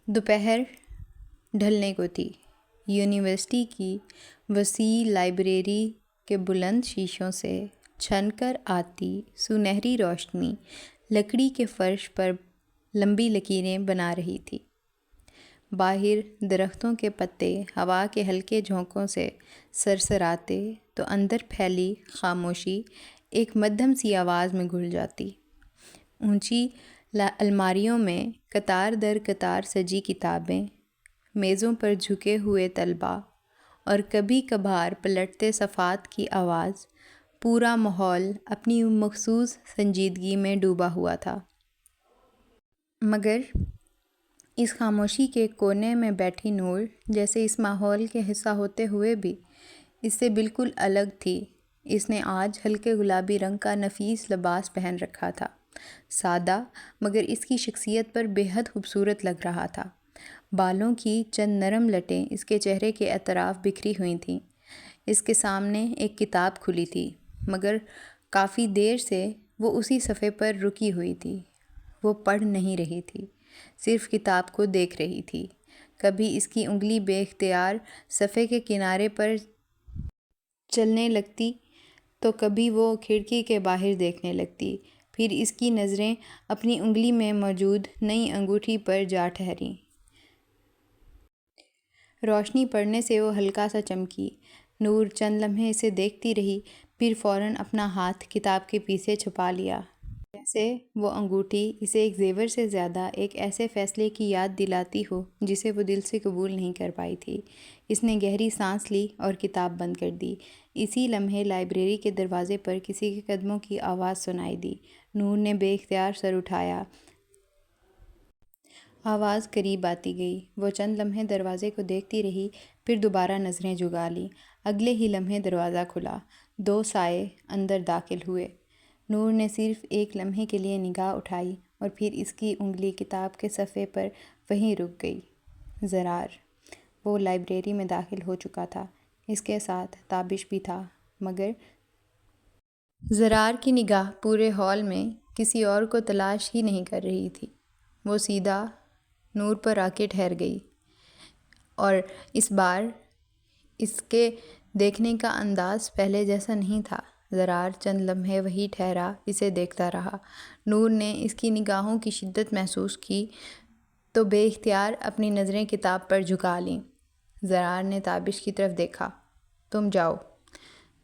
دوپہر ڈھلنے کو تھی۔ یونیورسٹی کی وسیع لائبریری کے بلند شیشوں سے چھن کر آتی سنہری روشنی لکڑی کے فرش پر لمبی لکیریں بنا رہی تھی۔ باہر درختوں کے پتے ہوا کے ہلکے جھونکوں سے سرسراتے تو اندر پھیلی خاموشی ایک مدھم سی آواز میں گھل جاتی۔ اونچی الماریوں میں قطار در قطار سجی کتابیں، میزوں پر جھکے ہوئے طلباء اور کبھی کبھار پلٹتے صفحات کی آواز، پورا ماحول اپنی مخصوص سنجیدگی میں ڈوبا ہوا تھا۔ مگر اس خاموشی کے کونے میں بیٹھی نور جیسے اس ماحول کے حصہ ہوتے ہوئے بھی اس سے بالکل الگ تھی۔ اس نے آج ہلکے گلابی رنگ کا نفیس لباس پہن رکھا تھا، سادہ مگر اس کی شخصیت پر بے حد خوبصورت لگ رہا تھا۔ بالوں کی چند نرم لٹیں اس کے چہرے کے اطراف بکھری ہوئی تھیں۔ اس کے سامنے ایک کتاب کھلی تھی، مگر کافی دیر سے وہ اسی صفحے پر رکی ہوئی تھی۔ وہ پڑھ نہیں رہی تھی، صرف کتاب کو دیکھ رہی تھی۔ کبھی اس کی انگلی بے اختیار صفحے کے کنارے پر چلنے لگتی تو کبھی وہ کھڑکی کے باہر دیکھنے لگتی، پھر اس کی نظریں اپنی انگلی میں موجود نئی انگوٹھی پر جا ٹھہریں۔ روشنی پڑنے سے وہ ہلکا سا چمکی۔ نور چند لمحے اسے دیکھتی رہی، پھر فوراً اپنا ہاتھ کتاب کے پیچھے چھپا لیا، جیسے وہ انگوٹھی اسے ایک زیور سے زیادہ ایک ایسے فیصلے کی یاد دلاتی ہو جسے وہ دل سے قبول نہیں کر پائی تھی۔ اس نے گہری سانس لی اور کتاب بند کر دی۔ اسی لمحے لائبریری کے دروازے پر کسی کے قدموں کی آواز سنائی دی۔ نور نے بے اختیار سر اٹھایا۔ آواز قریب آتی گئی۔ وہ چند لمحے دروازے کو دیکھتی رہی، پھر دوبارہ نظریں جھکا لیں۔ اگلے ہی لمحے دروازہ کھلا، دو سائے اندر داخل ہوئے۔ نور نے صرف ایک لمحے کے لیے نگاہ اٹھائی اور پھر اس کی انگلی کتاب کے صفحے پر وہیں رک گئی۔ زرار! وہ لائبریری میں داخل ہو چکا تھا، اس کے ساتھ تابش بھی تھا، مگر زرار کی نگاہ پورے ہال میں کسی اور کو تلاش ہی نہیں کر رہی تھی۔ وہ سیدھا نور پر آ کے ٹھہر گئی، اور اس بار اس کے دیکھنے کا انداز پہلے جیسا نہیں تھا۔ زرار چند لمحے وہیں ٹھہرا اسے دیکھتا رہا۔ نور نے اس کی نگاہوں کی شدت محسوس کی تو بے اختیار اپنی نظریں کتاب پر جھکا لیں۔ زرار نے تابش کی طرف دیکھا۔ تم جاؤ۔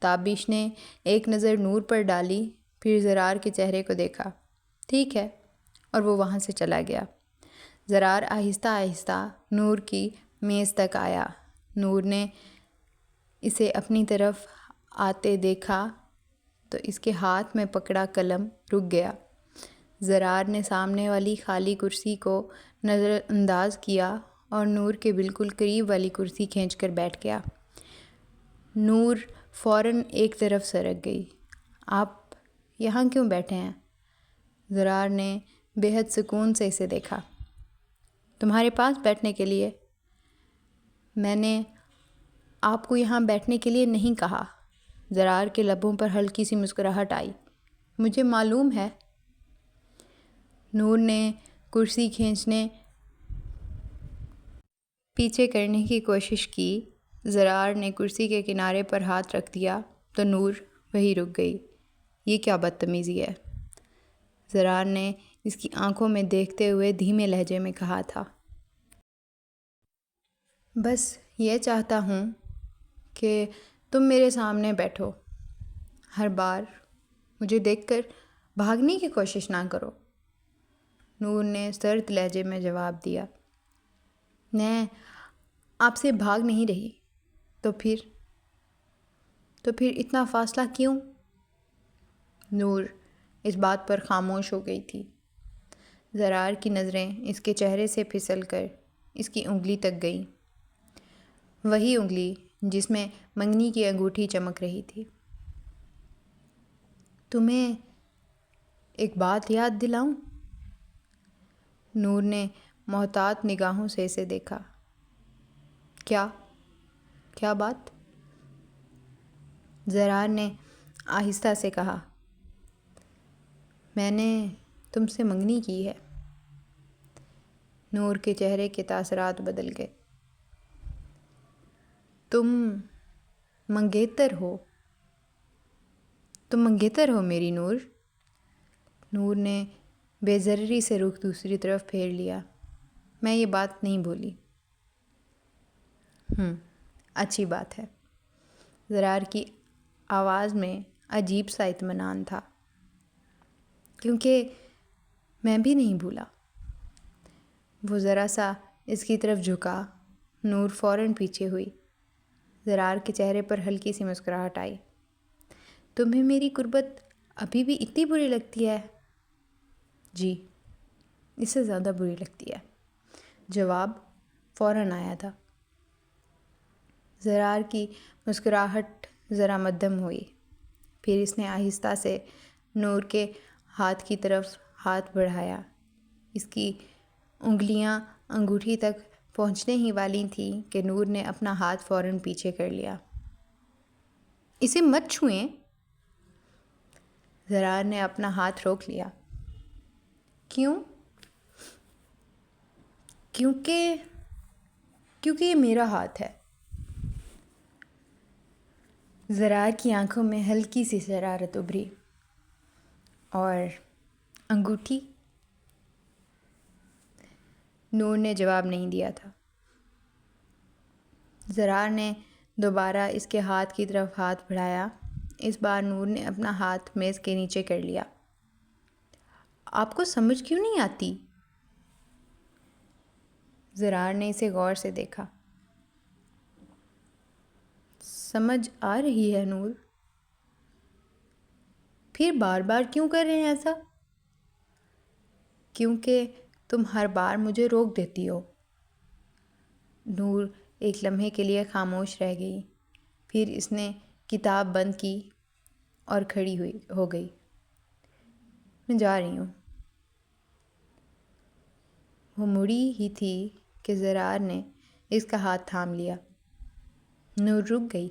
تابش نے ایک نظر نور پر ڈالی، پھر زرار کے چہرے کو دیکھا۔ ٹھیک ہے، اور وہ وہاں سے چلا گیا۔ زرار آہستہ آہستہ نور کی میز تک آیا۔ نور نے اسے اپنی طرف آتے دیکھا تو اس کے ہاتھ میں پکڑا قلم رک گیا۔ زرار نے سامنے والی خالی کرسی کو نظر انداز کیا اور نور کے بالکل قریب والی کرسی کھینچ کر بیٹھ گیا۔ نور فوراً ایک طرف سرک گئی۔ آپ یہاں کیوں بیٹھے ہیں؟ زرار نے بے حد سکون سے اسے دیکھا۔ تمہارے پاس بیٹھنے کے لیے؟ میں نے آپ کو یہاں بیٹھنے کے لیے نہیں کہا۔ زرار کے لبوں پر ہلکی سی مسکراہٹ آئی۔ مجھے معلوم ہے۔ نور نے کرسی کھینچنے پیچھے کرنے کی کوشش کی۔ زرار نے کرسی کے کنارے پر ہاتھ رکھ دیا تو نور وہیں رک گئی۔ یہ کیا بدتمیزی ہے؟ زرار نے اس کی آنکھوں میں دیکھتے ہوئے دھیمے لہجے میں کہا تھا۔ بس یہ چاہتا ہوں کہ تم میرے سامنے بیٹھو، ہر بار مجھے دیکھ کر بھاگنے کی کوشش نہ کرو۔ نور نے سرد لہجے میں جواب دیا۔ میں آپ سے بھاگ نہیں رہی، تو پھر اتنا فاصلہ کیوں؟ نور اس بات پر خاموش ہو گئی تھی۔ زرار کی نظریں اس کے چہرے سے پھسل کر اس کی انگلی تک گئیں، وہی انگلی جس میں منگنی کی انگوٹھی چمک رہی تھی۔ تمہیں ایک بات یاد دلاؤں؟ نور نے محتاط نگاہوں سے اسے دیکھا۔ کیا بات؟ زرار نے آہستہ سے کہا۔ میں نے تم سے منگنی کی ہے۔ نور کے چہرے کے تاثرات بدل گئے۔ تم منگیتر ہو، تم منگیتر ہو میری نور۔ نور نے بے ضرری سے رخ دوسری طرف پھیر لیا۔ میں یہ بات نہیں بولی۔ اچھی بات ہے۔ زرار کی آواز میں عجیب سا اطمینان تھا، کیونکہ میں بھی نہیں بھولا۔ وہ ذرا سا اس کی طرف جھکا۔ نور فوراً پیچھے ہوئی۔ زرار کے چہرے پر ہلکی سی مسکراہٹ آئی۔ تمہیں میری غربت ابھی بھی اتنی بری لگتی ہے؟ جی، اس سے زیادہ بری لگتی ہے، جواب فوراً آیا تھا۔ زرار کی مسکراہٹ ذرا مدھم ہوئی، پھر اس نے آہستہ سے نور کے ہاتھ کی طرف ہاتھ بڑھایا۔ اس کی انگلیاں انگوٹھی تک پہنچنے ہی والی تھیں کہ نور نے اپنا ہاتھ فوراً پیچھے کر لیا۔ اسے مت چھوئیں۔ زرار نے اپنا ہاتھ روک لیا۔ کیوں؟ کیونکہ یہ میرا ہاتھ ہے۔ زرار کی آنکھوں میں ہلکی سی شرارت ابھری۔ اور انگوٹھی؟ نور نے جواب نہیں دیا تھا۔ زرار نے دوبارہ اس کے ہاتھ کی طرف ہاتھ بڑھایا۔ اس بار نور نے اپنا ہاتھ میز کے نیچے کر لیا۔ آپ کو سمجھ کیوں نہیں آتی؟ زرار نے اسے غور سے دیکھا۔ سمجھ آ رہی ہے نور۔ پھر بار بار کیوں کر رہے ہیں ایسا؟ کیونکہ تم ہر بار مجھے روک دیتی ہو۔ نور ایک لمحے کے لیے خاموش رہ گئی، پھر اس نے کتاب بند کی اور کھڑی ہو گئی۔ میں جا رہی ہوں۔ وہ مڑی ہی تھی کہ زرار نے اس کا ہاتھ تھام لیا۔ نور رک گئی۔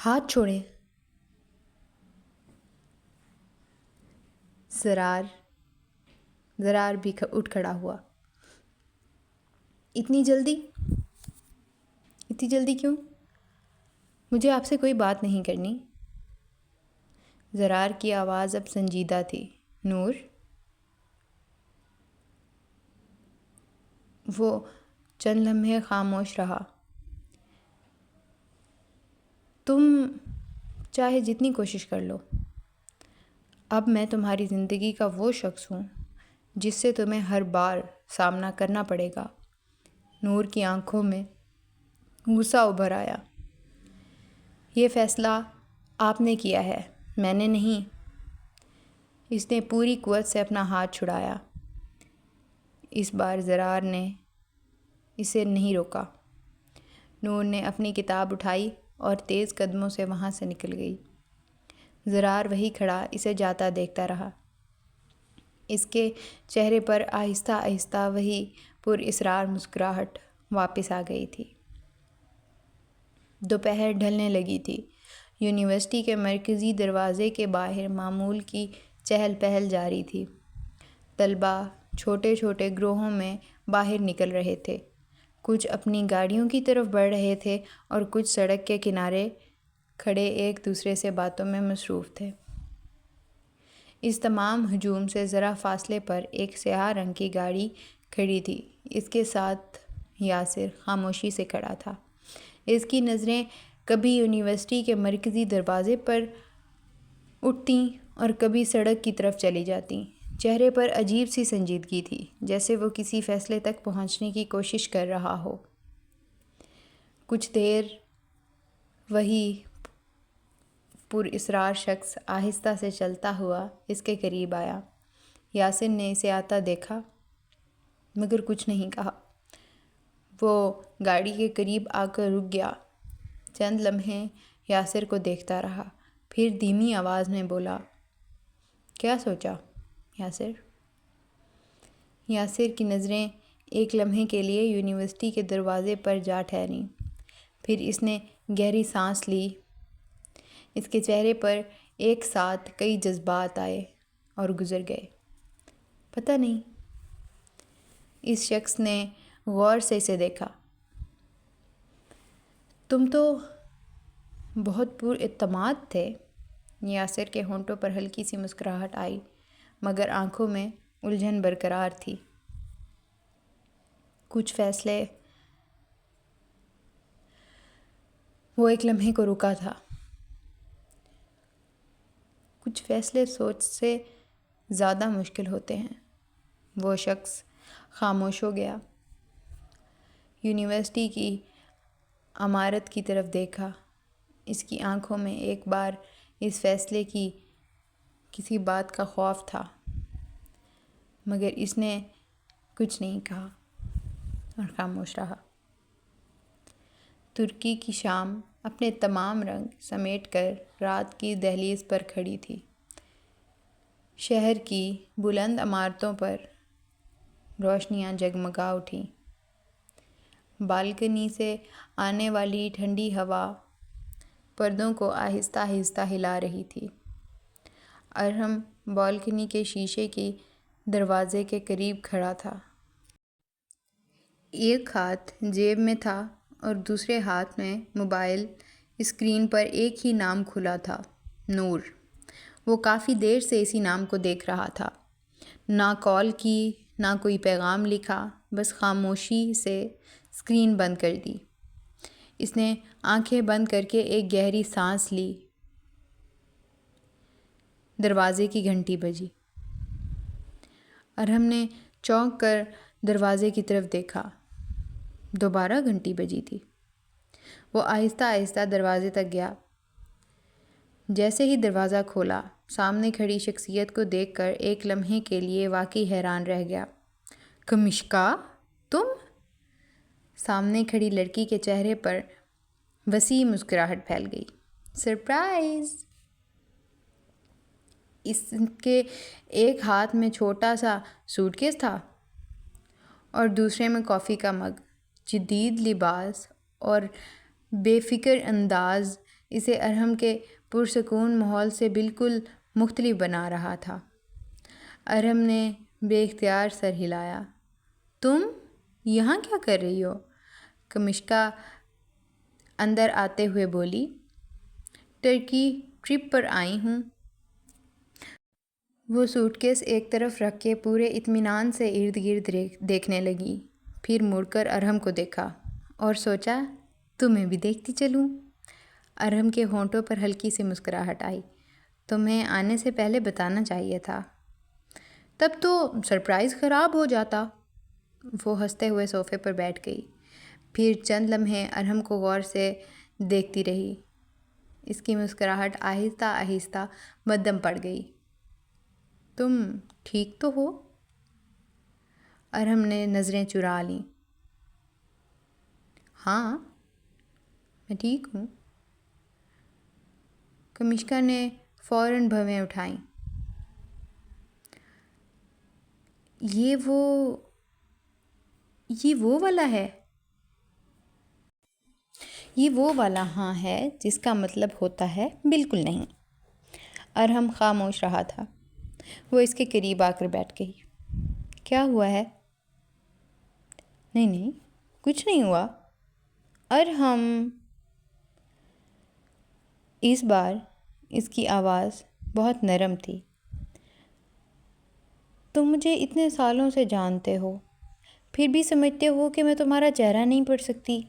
ہاتھ چھوڑیں۔ زرار بھی اٹھ کھڑا ہوا۔ اتنی جلدی کیوں؟ مجھے آپ سے کوئی بات نہیں کرنی۔ زرار کی آواز اب سنجیدہ تھی۔ نور؟ وہ چند لمحے خاموش رہا۔ تم چاہے جتنی کوشش کر لو، اب میں تمہاری زندگی کا وہ شخص ہوں جس سے تمہیں ہر بار سامنا کرنا پڑے گا۔ نور کی آنکھوں میں غصہ ابھر آیا۔ یہ فیصلہ آپ نے کیا ہے، میں نے نہیں۔ اس نے پوری قوت سے اپنا ہاتھ چھڑایا۔ اس بار زرار نے اسے نہیں روکا۔ نور نے اپنی کتاب اٹھائی اور تیز قدموں سے وہاں سے نکل گئی۔ زرار وہی کھڑا اسے جاتا دیکھتا رہا۔ اس کے چہرے پر آہستہ آہستہ وہی پر اسرار مسکراہٹ واپس آ گئی تھی۔ دوپہر ڈھلنے لگی تھی۔ یونیورسٹی کے مرکزی دروازے کے باہر معمول کی چہل پہل جاری تھی۔ طلباء چھوٹے چھوٹے گروہوں میں باہر نکل رہے تھے۔ کچھ اپنی گاڑیوں کی طرف بڑھ رہے تھے اور کچھ سڑک کے کنارے کھڑے ایک دوسرے سے باتوں میں مصروف تھے۔ اس تمام ہجوم سے ذرا فاصلے پر ایک سیاہ رنگ کی گاڑی کھڑی تھی۔ اس کے ساتھ یاسر خاموشی سے کھڑا تھا۔ اس کی نظریں کبھی یونیورسٹی کے مرکزی دروازے پر اٹھتیں اور کبھی سڑک کی طرف چلی جاتیں۔ چہرے پر عجیب سی سنجیدگی تھی، جیسے وہ کسی فیصلے تک پہنچنے کی کوشش کر رہا ہو۔ کچھ دیر وہی پر اسرار شخص آہستہ سے چلتا ہوا اس کے قریب آیا۔ یاسر نے اسے آتا دیکھا مگر کچھ نہیں کہا۔ وہ گاڑی کے قریب آ کر رک گیا۔ چند لمحے یاسر کو دیکھتا رہا، پھر دھیمی آواز میں بولا، کیا سوچا یاسر؟ یاسر کی نظریں ایک لمحے کے لیے یونیورسٹی کے دروازے پر جا ٹھہریں، پھر اس نے گہری سانس لی۔ اس کے چہرے پر ایک ساتھ کئی جذبات آئے اور گزر گئے۔ پتہ نہیں، اس شخص نے غور سے اسے دیکھا۔ تم تو بہت پر اعتماد تھے۔ یاسر کے ہونٹوں پر ہلکی سی مسکراہٹ آئی، مگر آنکھوں میں الجھن برقرار تھی۔ وہ ایک لمحے کو رکا تھا۔ کچھ فیصلے سوچ سے زیادہ مشکل ہوتے ہیں۔ وہ شخص خاموش ہو گیا، یونیورسٹی کی عمارت کی طرف دیکھا۔ اس کی آنکھوں میں ایک بار اس فیصلے کی کسی بات کا خوف تھا، مگر اس نے کچھ نہیں کہا اور خاموش رہا۔ ترکی کی شام اپنے تمام رنگ سمیٹ کر رات کی دہلیز پر کھڑی تھی۔ شہر کی بلند عمارتوں پر روشنیاں جگمگا اٹھیں۔ بالکنی سے آنے والی ٹھنڈی ہوا پردوں کو آہستہ آہستہ ہلا رہی تھی۔ ارحم بالکنی کے شیشے کی دروازے کے قریب کھڑا تھا۔ ایک ہاتھ جیب میں تھا اور دوسرے ہاتھ میں موبائل۔ اسکرین پر ایک ہی نام کھلا تھا، نور۔ وہ کافی دیر سے اسی نام کو دیکھ رہا تھا۔ نہ کال کی، نہ کوئی پیغام لکھا، بس خاموشی سے اسکرین بند کر دی۔ اس نے آنکھیں بند کر کے ایک گہری سانس لی۔ دروازے کی گھنٹی بجی۔ ارحم نے چونک کر دروازے کی طرف دیکھا۔ دوبارہ گھنٹی بجی تھی۔ وہ آہستہ آہستہ دروازے تک گیا۔ جیسے ہی دروازہ کھولا، سامنے کھڑی شخصیت کو دیکھ کر ایک لمحے کے لیے واقعی حیران رہ گیا۔ کنشکا، تم؟ سامنے کھڑی لڑکی کے چہرے پر وسیع مسکراہٹ پھیل گئی۔ سرپرائز! اس کے ایک ہاتھ میں چھوٹا سا سوٹ کیس تھا اور دوسرے میں کافی کا مگ۔ جدید لباس اور بے فکر انداز اسے ارحم کے پرسکون ماحول سے بالکل مختلف بنا رہا تھا۔ ارحم نے بے اختیار سر ہلایا۔ تم یہاں کیا کر رہی ہو؟ کنشکا اندر آتے ہوئے بولی۔ ترکی ٹرپ پر آئی ہوں۔ وہ سوٹ کیس ایک طرف رکھ کے پورے اطمینان سے ارد گرد دیکھنے لگی، پھر مڑ کر ارحم کو دیکھا اور سوچا تمہیں بھی دیکھتی چلوں۔ ارحم کے ہونٹوں پر ہلکی سی مسکراہٹ آئی۔ تمہیں آنے سے پہلے بتانا چاہیے تھا، تب تو سرپرائز خراب ہو جاتا۔ وہ ہنستے ہوئے صوفے پر بیٹھ گئی، پھر چند لمحے ارحم کو غور سے دیکھتی رہی۔ اس کی مسکراہٹ آہستہ آہستہ مدھم پڑ گئی۔ تم ٹھیک تو ہو؟ ارحم نے نظریں چرا لیں۔ ہاں، میں ٹھیک ہوں۔ کنشکا نے فوراً بھویں اٹھائیں۔ یہ وہ والا ہے؟ یہ وہ والا ہاں ہے جس کا مطلب ہوتا ہے بالکل نہیں۔ ارحم خاموش رہا تھا۔ وہ اس کے قریب آ کر بیٹھ گئی۔ کیا ہوا ہے؟ نہیں، کچھ نہیں ہوا۔ ارحم! اس بار اس کی آواز بہت نرم تھی۔ تم مجھے اتنے سالوں سے جانتے ہو، پھر بھی سمجھتے ہو کہ میں تمہارا چہرہ نہیں پڑھ سکتی؟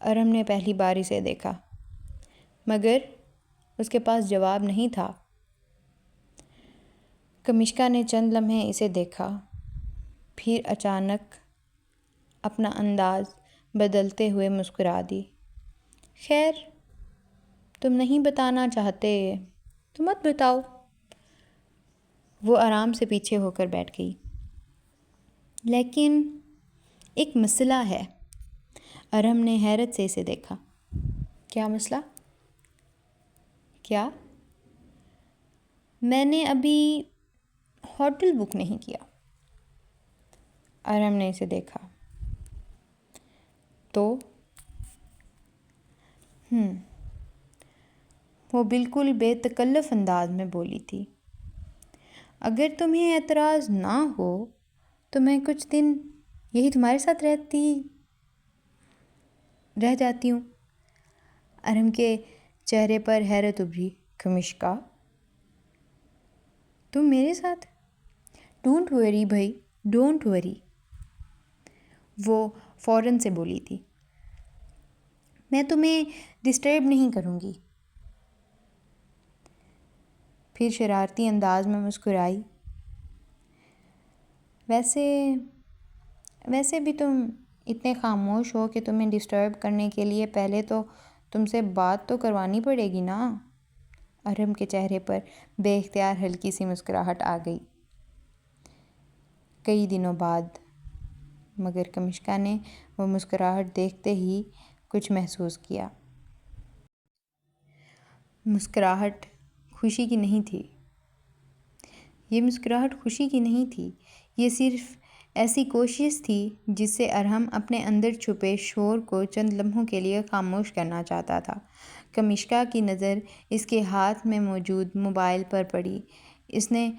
ارحم نے پہلی بار اسے دیکھا، مگر اس کے پاس جواب نہیں تھا۔ کنشکا نے چند لمحے اسے دیکھا، پھر اچانک اپنا انداز بدلتے ہوئے مسکرا دی۔ خیر، تم نہیں بتانا چاہتے تو مت بتاؤ۔ وہ آرام سے پیچھے ہو کر بیٹھ گئی۔ لیکن ایک مسئلہ ہے۔ ارحم نے حیرت سے اسے دیکھا۔ کیا مسئلہ؟ کیا؟ میں نے ابھی ہوٹل بک نہیں کیا۔ ارحم نے اسے دیکھا۔ تو؟ وہ بالکل بے تکلف انداز میں بولی تھی۔ اگر تمہیں اعتراض نہ ہو تو میں کچھ دن یہی تمہارے ساتھ رہ جاتی ہوں۔ ارہم کے چہرے پر حیرت ابھری۔ کنشکا، تم میرے ساتھ؟ ڈونٹ وری بھائی، ڈونٹ وری، وہ فوراً سے بولی تھی۔ میں تمہیں ڈسٹرب نہیں کروں گی۔ پھر شرارتی انداز میں مسکرائی۔ ویسے بھی تم اتنے خاموش ہو کہ تمہیں ڈسٹرب کرنے کے لیے پہلے تو تم سے بات تو کروانی پڑے گی نا۔ ارہم کے چہرے پر بے اختیار ہلکی سی مسکراہٹ آ گئی۔ کئی دنوں بعد، مگر کنشکا نے وہ مسکراہٹ دیکھتے ہی کچھ محسوس کیا۔ مسکراہٹ خوشی کی نہیں تھی۔ یہ مسکراہٹ خوشی کی نہیں تھی، یہ صرف ایسی کوشش تھی جس سے ارہم اپنے اندر چھپے شور کو چند لمحوں کے لیے خاموش کرنا چاہتا تھا۔ کنشکا کی نظر اس کے ہاتھ میں موجود موبائل پر پڑی۔ اس نے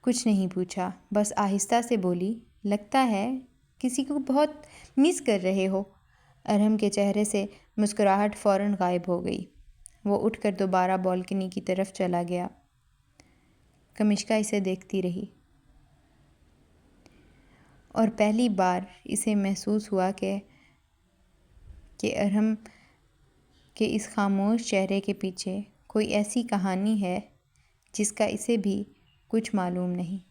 کچھ نہیں پوچھا، بس آہستہ سے بولی، لگتا ہے کسی کو بہت مس کر رہے ہو۔ ارہم کے چہرے سے مسکراہٹ فوراً غائب ہو گئی۔ وہ اٹھ کر دوبارہ بالکنی کی طرف چلا گیا۔ کنشکا اسے دیکھتی رہی، اور پہلی بار اسے محسوس ہوا کہ ارہم کے اس خاموش چہرے کے پیچھے کوئی ایسی کہانی ہے جس کا اسے بھی کچھ معلوم نہیں۔